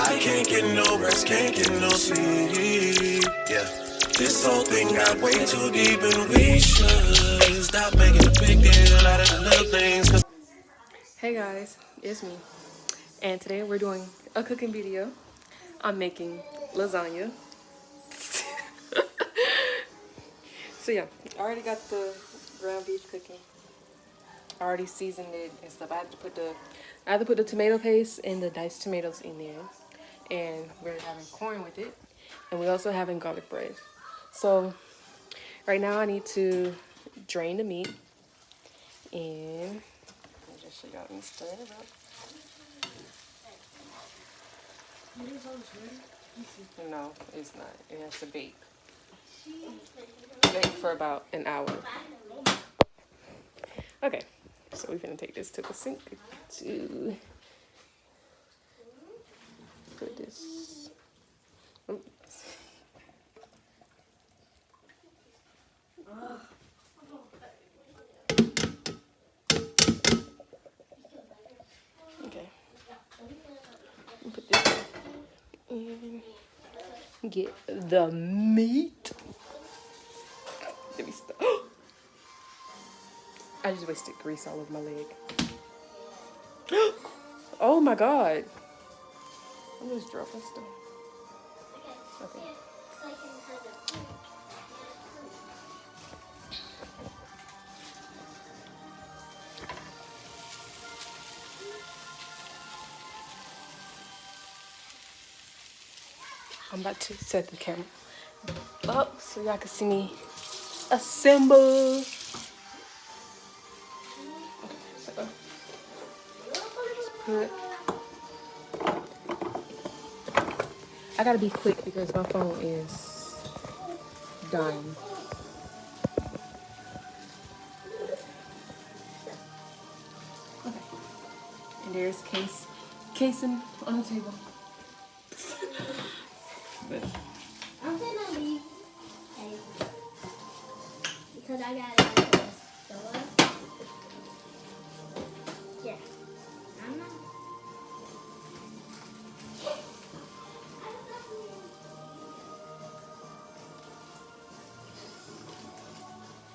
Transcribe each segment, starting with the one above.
I can't get no rest, can't get no sleep. Yeah, this whole thing got way too deep, and we should stop making a big deal out of the little things. Hey guys, it's me, and today we're doing a cooking video. I'm making lasagna. So yeah, I already got the ground beef cooking. I already seasoned it and stuff. I had to put the tomato paste and the diced tomatoes in there, and we're having corn with it, and we're also having garlic bread. So right now I need to drain the meat, and let me just show y'all and stir it up. No, it's not. It has to bake. Bake for about an hour. Okay, so we're gonna take this to the sink to put this. Oops. Okay. Put this in. Get the meat. Let me stop. I just wasted grease all over my leg. Oh my god. I'm just dropping stuff. Okay. I'm about to set the camera up so y'all can see me assemble. Okay, so put. I gotta be quick because my phone is dying. Okay. And there's casing on the table. But I'm gonna leave because I gotta go to the store. Yeah. I'm not.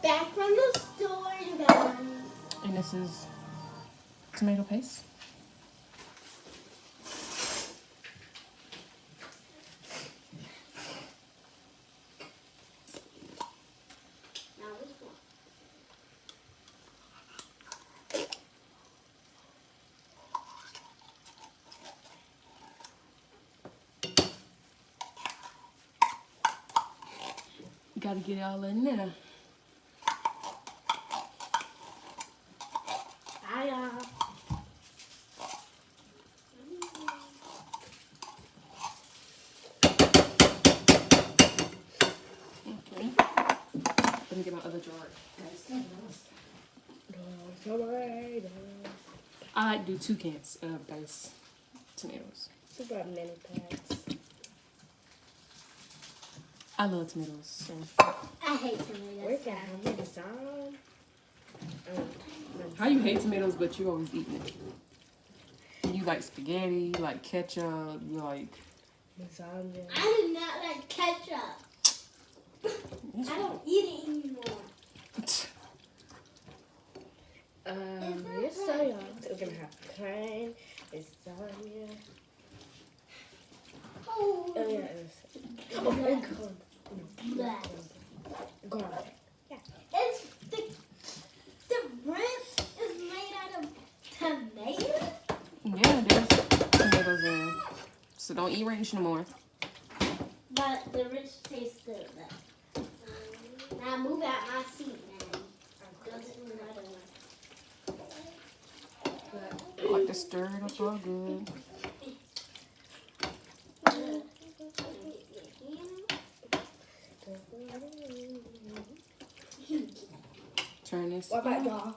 Back from the store and done. and this is tomato paste. Gotta get it all in there. Hiya. Okay. Let me get my other jar. I like to do 2 cans of diced tomatoes. It's about many packs. I love tomatoes. So. I hate tomatoes. How you hate tomatoes, but you always eating it? You like spaghetti, you like ketchup, you like lasagna. I do not like ketchup. I don't eat it anymore. Yes, so we're gonna have plain lasagna. Oh, yeah, and garlic. Yeah. It's the bread is made out of tomato. Yeah, there's tomatoes in there. So don't eat ranch no more. But the rich tastes good. Now move out my seat, man. Like to stir it up all good. Turn this. What about y'all?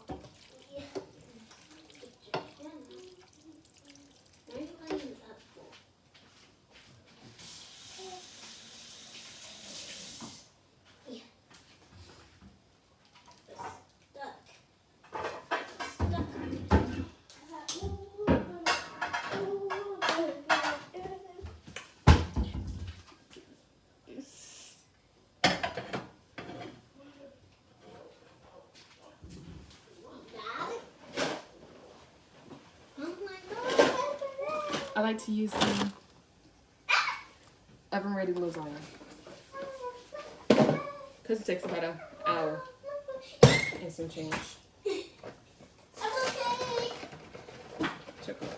I like to use the oven ready lasagna because it takes about an hour and some change. Chocolate.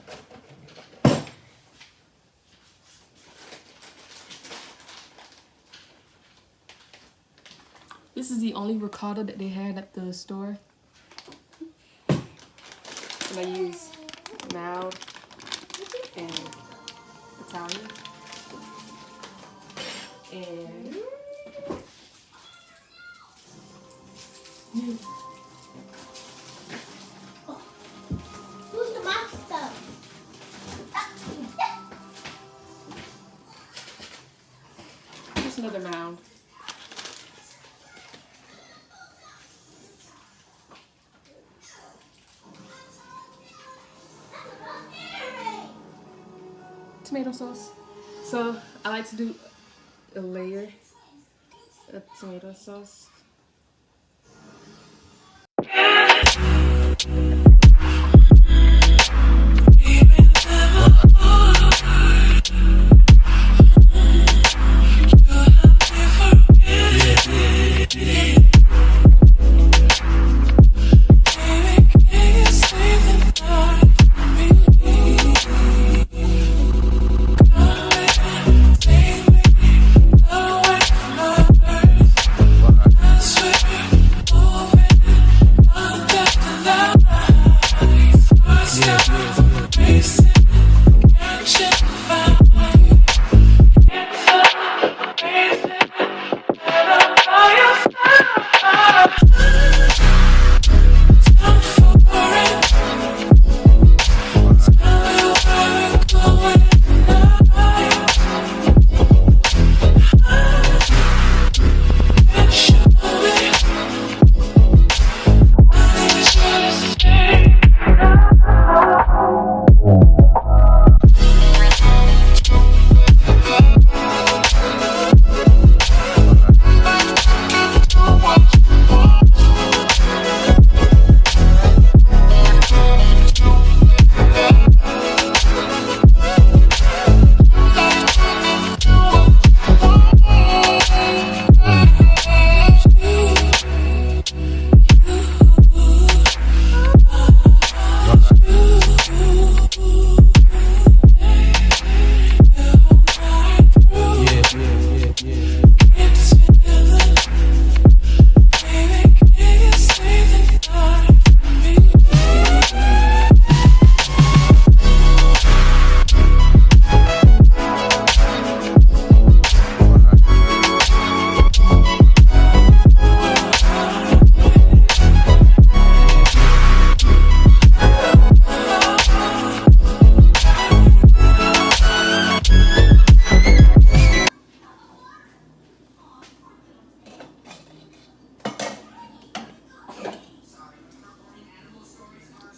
This is the only ricotta that they had at the store. And I use mild and Italian. And Who's the master? just another mound. Tomato sauce. So I like to do a layer of tomato sauce.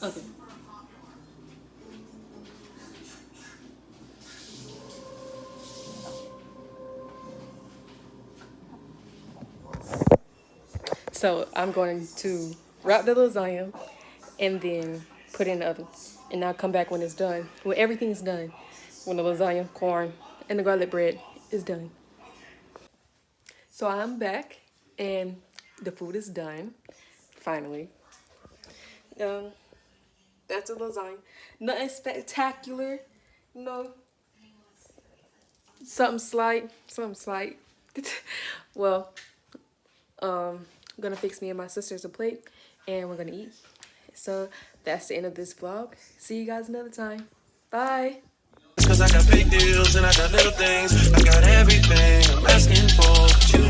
Okay. So I'm going to wrap the lasagna and then put it in the oven. And I'll come back when it's done. When everything's done. When the lasagna, corn, and the garlic bread is done. So I'm back and the food is done. Finally. That's the lasagna. Nothing spectacular. No. Something slight. Well, I'm gonna fix me and my sisters a plate and we're gonna eat. So that's the end of this vlog. See you guys another time. Bye. Cause I got big deals and I got little things. I got everything I'm asking for.